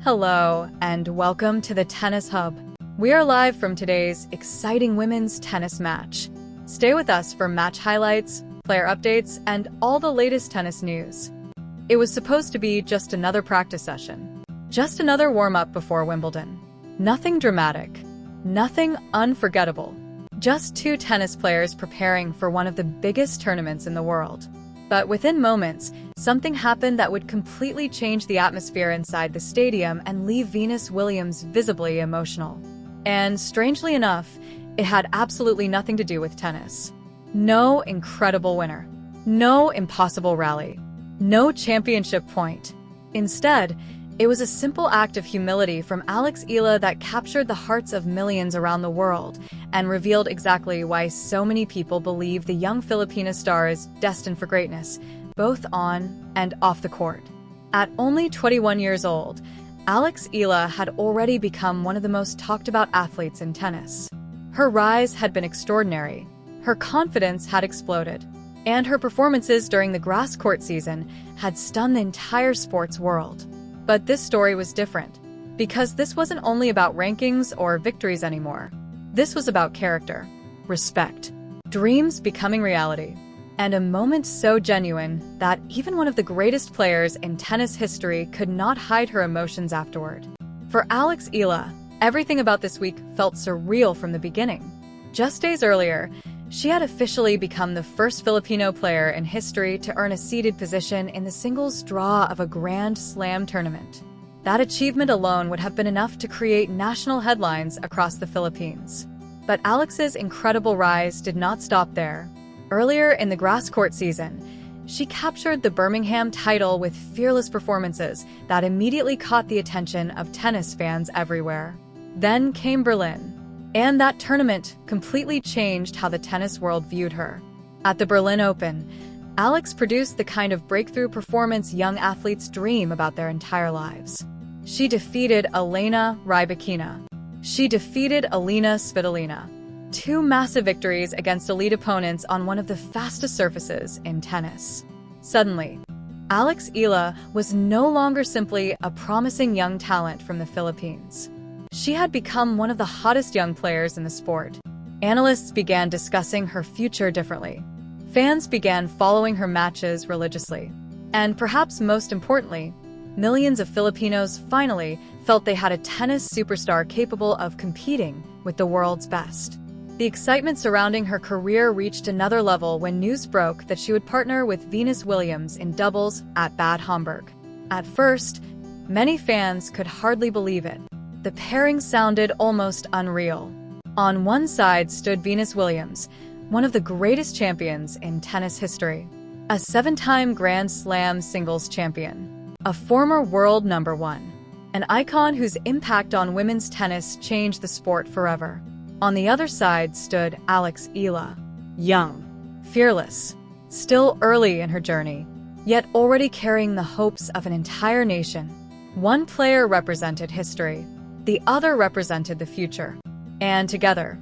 Hello, and welcome to the Tennis Hub. We are live from today's exciting women's tennis match. Stay with us for match highlights, player updates, and all the latest tennis news. It was supposed to be just another practice session. Just another warm-up before Wimbledon. Nothing dramatic. Nothing unforgettable. Just two tennis players preparing for one of the biggest tournaments in the world. But within moments, something happened that would completely change the atmosphere inside the stadium and leave Venus Williams visibly emotional. And strangely enough, it had absolutely nothing to do with tennis. No incredible winner. No impossible rally. No championship point. Instead, it was a simple act of humility from Alex Eala that captured the hearts of millions around the world and revealed exactly why so many people believe the young Filipino star is destined for greatness, both on and off the court. At only 21 years old, Alex Eala had already become one of the most talked about athletes in tennis. Her rise had been extraordinary, her confidence had exploded, and her performances during the grass court season had stunned the entire sports world. But this story was different, because this wasn't only about rankings or victories anymore. This was about character, respect, dreams becoming reality, and a moment so genuine that even one of the greatest players in tennis history could not hide her emotions afterward. For Alex Eala, everything about this week felt surreal from the beginning. Just days earlier, she had officially become the first Filipino player in history to earn a seeded position in the singles draw of a Grand Slam tournament. That achievement alone would have been enough to create national headlines across the Philippines. But Alex's incredible rise did not stop there. Earlier in the grass court season, she captured the Birmingham title with fearless performances that immediately caught the attention of tennis fans everywhere. Then came Berlin. And that tournament completely changed how the tennis world viewed her. At the Berlin Open, Alex produced the kind of breakthrough performance young athletes dream about their entire lives. She defeated Elena Rybakina. She defeated Alina Svitolina. Two massive victories against elite opponents on one of the fastest surfaces in tennis. Suddenly, Alex Eala was no longer simply a promising young talent from the Philippines. She had become one of the hottest young players in the sport. Analysts began discussing her future differently. Fans began following her matches religiously. And perhaps most importantly, millions of Filipinos finally felt they had a tennis superstar capable of competing with the world's best. The excitement surrounding her career reached another level when news broke that she would partner with Venus Williams in doubles at Bad Homburg. At first, many fans could hardly believe it. The pairing sounded almost unreal. On one side stood Venus Williams, one of the greatest champions in tennis history. A 7-time Grand Slam singles champion. A former world number one. An icon whose impact on women's tennis changed the sport forever. On the other side stood Alex Eala. Young, fearless, still early in her journey, yet already carrying the hopes of an entire nation. One player represented history. The other represented the future. And together,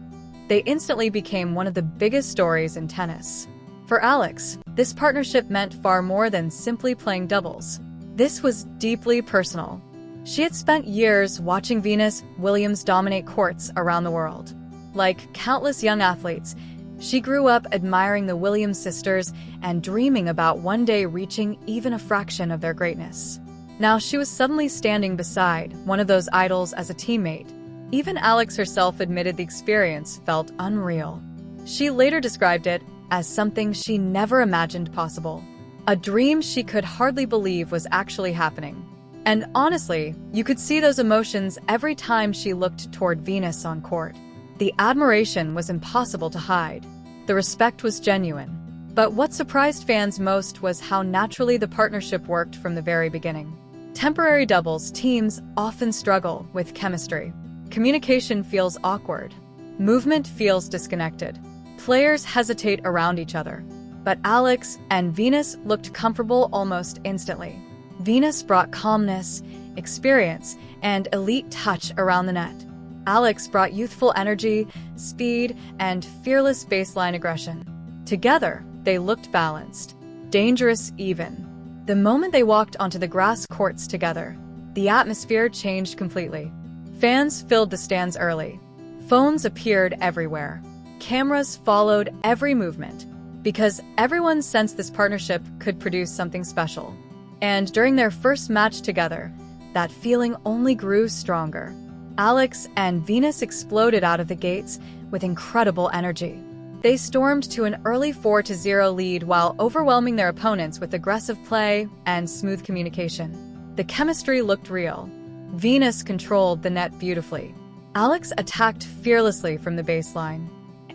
they instantly became one of the biggest stories in tennis. For Alex, this partnership meant far more than simply playing doubles. This was deeply personal. She had spent years watching Venus Williams dominate courts around the world. Like countless young athletes, she grew up admiring the Williams sisters and dreaming about one day reaching even a fraction of their greatness. Now she was suddenly standing beside one of those idols as a teammate. Even Alex herself admitted the experience felt unreal. She later described it as something she never imagined possible. A dream she could hardly believe was actually happening. And honestly, you could see those emotions every time she looked toward Venus on court. The admiration was impossible to hide. The respect was genuine. But what surprised fans most was how naturally the partnership worked from the very beginning. Temporary doubles teams often struggle with chemistry. Communication feels awkward. Movement feels disconnected. Players hesitate around each other. But Alex and Venus looked comfortable almost instantly. Venus brought calmness, experience, and elite touch around the net. Alex brought youthful energy, speed, and fearless baseline aggression. Together, they looked balanced, dangerous even. The moment they walked onto the grass courts together, the atmosphere changed completely. Fans filled the stands early. Phones appeared everywhere. Cameras followed every movement, because everyone sensed this partnership could produce something special. And during their first match together, that feeling only grew stronger. Alex and Venus exploded out of the gates with incredible energy. They stormed to an early 4-0 lead while overwhelming their opponents with aggressive play and smooth communication. The chemistry looked real. Venus controlled the net beautifully. Alex attacked fearlessly from the baseline,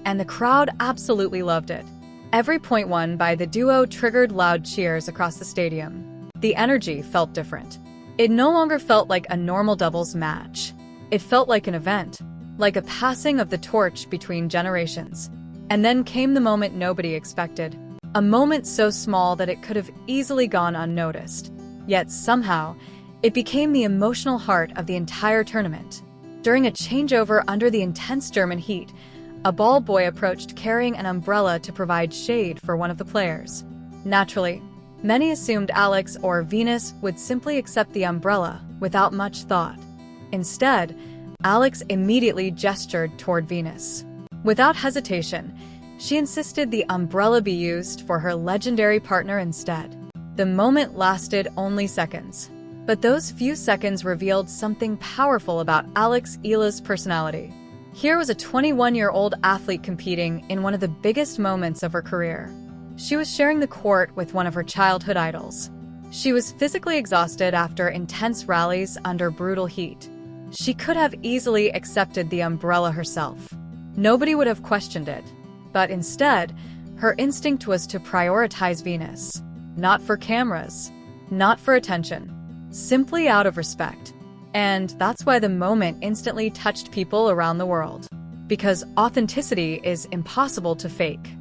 and the crowd absolutely loved it. Every point won by the duo triggered loud cheers across the stadium. The energy felt different. It no longer felt like a normal doubles match. It felt like an event, like a passing of the torch between generations. And then came the moment nobody expected. A moment so small that it could have easily gone unnoticed. Yet somehow, it became the emotional heart of the entire tournament. During a changeover under the intense German heat, a ball boy approached carrying an umbrella to provide shade for one of the players. Naturally, many assumed Alex or Venus would simply accept the umbrella without much thought. Instead, Alex immediately gestured toward Venus. Without hesitation, she insisted the umbrella be used for her legendary partner instead. The moment lasted only seconds, but those few seconds revealed something powerful about Alex Eala's personality. Here was a 21-year-old athlete competing in one of the biggest moments of her career. She was sharing the court with one of her childhood idols. She was physically exhausted after intense rallies under brutal heat. She could have easily accepted the umbrella herself. Nobody would have questioned it. But instead, her instinct was to prioritize Venus. Not for cameras, not for attention, simply out of respect. And that's why the moment instantly touched people around the world. Because authenticity is impossible to fake.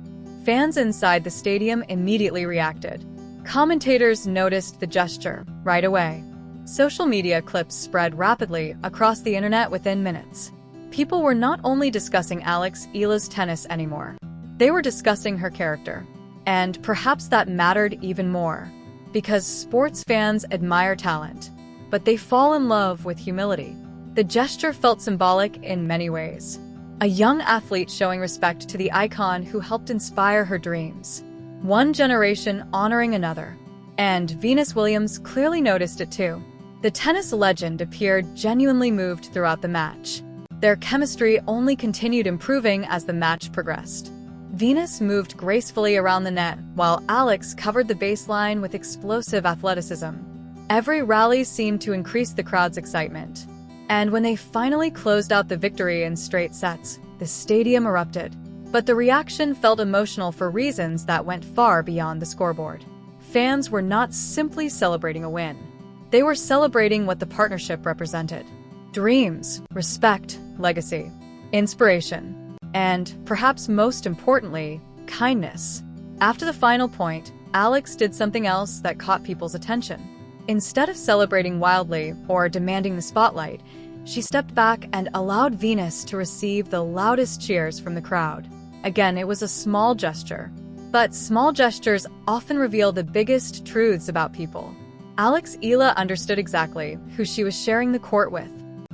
Fans inside the stadium immediately reacted. Commentators noticed the gesture right away. Social media clips spread rapidly across the internet within minutes. People were not only discussing Alex Eala's tennis anymore. They were discussing her character. And perhaps that mattered even more. Because sports fans admire talent, but they fall in love with humility. The gesture felt symbolic in many ways. A young athlete showing respect to the icon who helped inspire her dreams. One generation honoring another. And Venus Williams clearly noticed it too. The tennis legend appeared genuinely moved throughout the match. Their chemistry only continued improving as the match progressed. Venus moved gracefully around the net, while Alex covered the baseline with explosive athleticism. Every rally seemed to increase the crowd's excitement. And when they finally closed out the victory in straight sets, the stadium erupted. But the reaction felt emotional for reasons that went far beyond the scoreboard. Fans were not simply celebrating a win. They were celebrating what the partnership represented. Dreams, respect, legacy, inspiration, and, perhaps most importantly, kindness. After the final point, Alex did something else that caught people's attention. Instead of celebrating wildly or demanding the spotlight, she stepped back and allowed Venus to receive the loudest cheers from the crowd. Again, it was a small gesture. But small gestures often reveal the biggest truths about people. Alex Eala understood exactly who she was sharing the court with,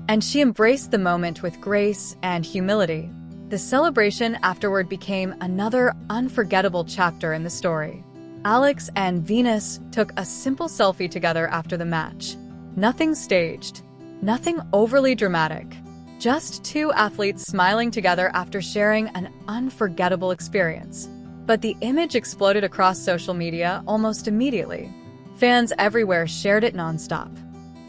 and she embraced the moment with grace and humility. The celebration afterward became another unforgettable chapter in the story. Alex and Venus took a simple selfie together after the match. Nothing staged, nothing overly dramatic. Just two athletes smiling together after sharing an unforgettable experience. But the image exploded across social media almost immediately. Fans everywhere shared it nonstop.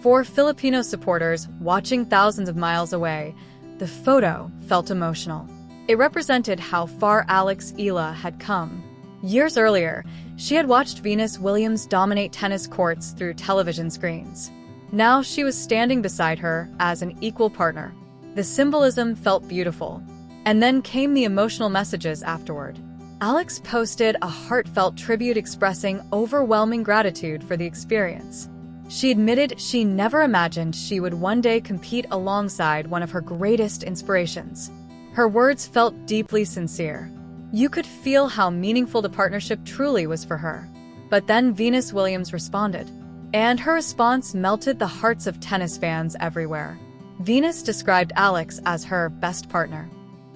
For Filipino supporters watching thousands of miles away, the photo felt emotional. It represented how far Alex Eala had come. Years earlier, she had watched Venus Williams dominate tennis courts through television screens. Now she was standing beside her as an equal partner. The symbolism felt beautiful. And then came the emotional messages afterward. Alex posted a heartfelt tribute expressing overwhelming gratitude for the experience. She admitted she never imagined she would one day compete alongside one of her greatest inspirations. Her words felt deeply sincere. You could feel how meaningful the partnership truly was for her. But then Venus Williams responded. And her response melted the hearts of tennis fans everywhere. Venus described Alex as her best partner.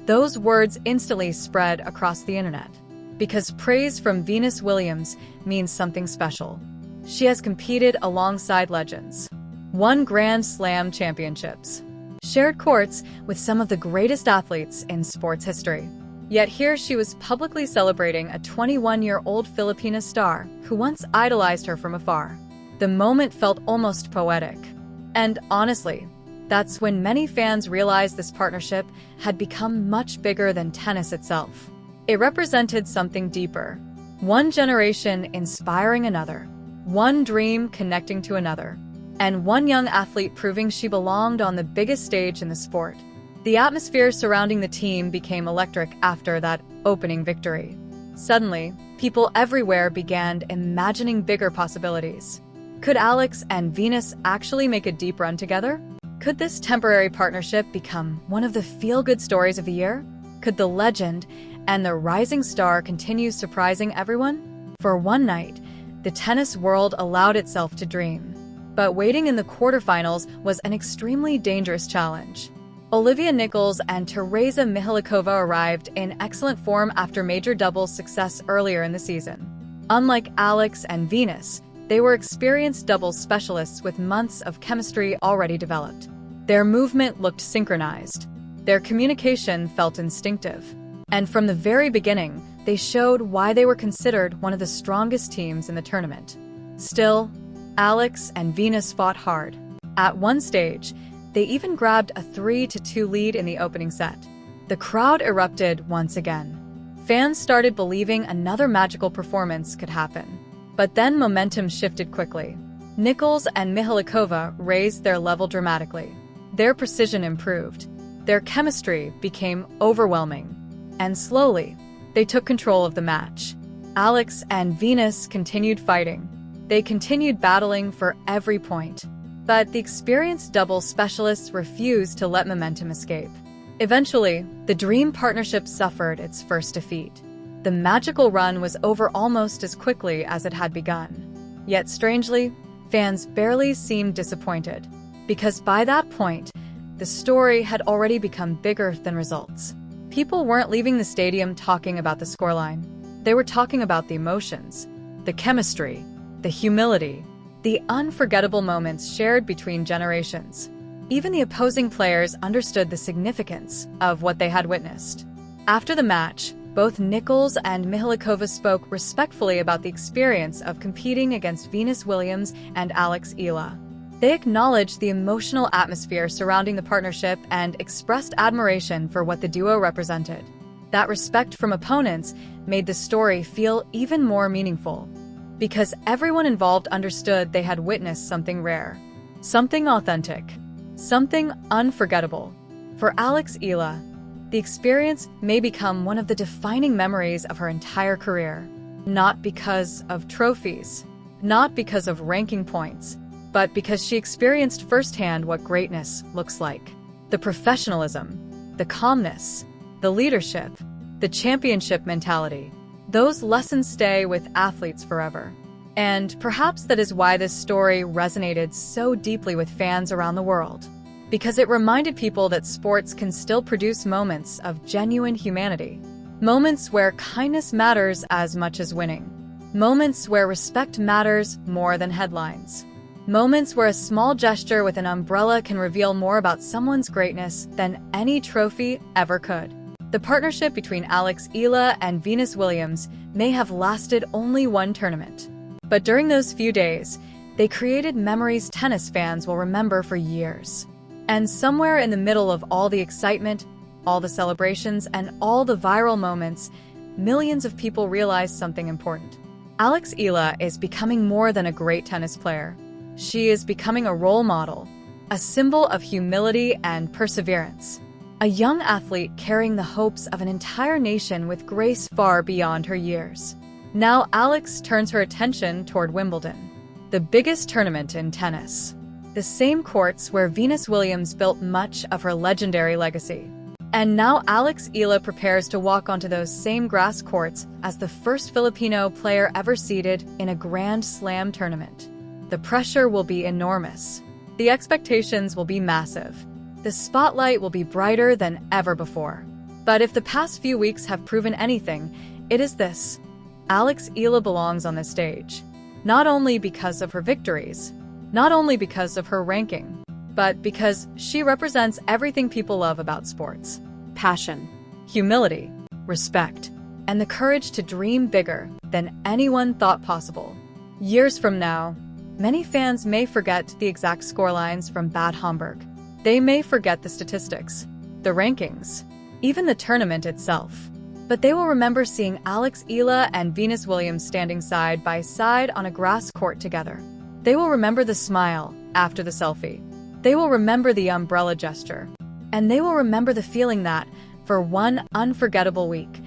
Those words instantly spread across the internet, because praise from Venus Williams means something special. She has competed alongside legends, won Grand Slam championships, shared courts with some of the greatest athletes in sports history. Yet here she was publicly celebrating a 21-year-old Filipino star who once idolized her from afar. The moment felt almost poetic. And honestly, that's when many fans realized this partnership had become much bigger than tennis itself. It represented something deeper. One generation inspiring another, one dream connecting to another, and one young athlete proving she belonged on the biggest stage in the sport. The atmosphere surrounding the team became electric after that opening victory. Suddenly, people everywhere began imagining bigger possibilities. Could Alex and Venus actually make a deep run together? Could this temporary partnership become one of the feel-good stories of the year? Could the legend and the rising star continue surprising everyone? For one night, the tennis world allowed itself to dream. But waiting in the quarterfinals was an extremely dangerous challenge. Olivia Nichols and Teresa Mihalikova arrived in excellent form after major doubles success earlier in the season. Unlike Alex and Venus, they were experienced doubles specialists with months of chemistry already developed. Their movement looked synchronized. Their communication felt instinctive. And from the very beginning, they showed why they were considered one of the strongest teams in the tournament. Still, Alex and Venus fought hard. At one stage, they even grabbed a 3-2 lead in the opening set. The crowd erupted once again. Fans started believing another magical performance could happen. But then momentum shifted quickly. Nichols and Mihalikova raised their level dramatically. Their precision improved. Their chemistry became overwhelming. And slowly, they took control of the match. Alex and Venus continued fighting. They continued battling for every point. But the experienced doubles specialists refused to let momentum escape. Eventually, the dream partnership suffered its first defeat. The magical run was over almost as quickly as it had begun. Yet strangely, fans barely seemed disappointed, because by that point, the story had already become bigger than results. People weren't leaving the stadium talking about the scoreline. They were talking about the emotions, the chemistry, the humility, the unforgettable moments shared between generations. Even the opposing players understood the significance of what they had witnessed. After the match, both Nichols and Mihalikova spoke respectfully about the experience of competing against Venus Williams and Alex Eala. They acknowledged the emotional atmosphere surrounding the partnership and expressed admiration for what the duo represented. That respect from opponents made the story feel even more meaningful, because everyone involved understood they had witnessed something rare, something authentic, something unforgettable. For Alex Eala, the experience may become one of the defining memories of her entire career, not because of trophies, not because of ranking points, but because she experienced firsthand what greatness looks like. The professionalism, the calmness, the leadership, the championship mentality. Those lessons stay with athletes forever. And perhaps that is why this story resonated so deeply with fans around the world. Because it reminded people that sports can still produce moments of genuine humanity. Moments where kindness matters as much as winning. Moments where respect matters more than headlines. Moments where a small gesture with an umbrella can reveal more about someone's greatness than any trophy ever could. The partnership between Alex Eala and Venus Williams may have lasted only one tournament. But during those few days, they created memories tennis fans will remember for years. And somewhere in the middle of all the excitement, all the celebrations, and all the viral moments, millions of people realized something important. Alex Eala is becoming more than a great tennis player. She is becoming a role model, a symbol of humility and perseverance. A young athlete carrying the hopes of an entire nation with grace far beyond her years. Now Alex turns her attention toward Wimbledon, the biggest tournament in tennis. The same courts where Venus Williams built much of her legendary legacy. And now Alex Eala prepares to walk onto those same grass courts as the first Filipino player ever seeded in a Grand Slam tournament. The pressure will be enormous. The expectations will be massive. The spotlight will be brighter than ever before. But if the past few weeks have proven anything, it is this. Alex Eala belongs on this stage. Not only because of her victories, not only because of her ranking, but because she represents everything people love about sports. Passion, humility, respect, and the courage to dream bigger than anyone thought possible. Years from now, many fans may forget the exact scorelines from Bad Homburg. They may forget the statistics, the rankings, even the tournament itself. But they will remember seeing Alex Eala and Venus Williams standing side by side on a grass court together. They will remember the smile after the selfie. They will remember the umbrella gesture. And they will remember the feeling that, for one unforgettable week,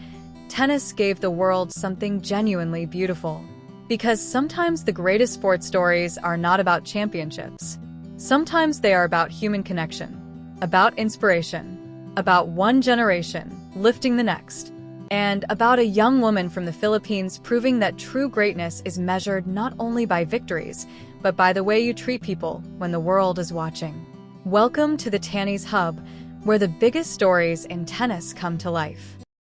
tennis gave the world something genuinely beautiful. Because sometimes the greatest sports stories are not about championships. Sometimes they are about human connection, about inspiration, about one generation lifting the next, and about a young woman from the Philippines proving that true greatness is measured not only by victories, but by the way you treat people when the world is watching. Welcome to the Tanny's Hub, where the biggest stories in tennis come to life.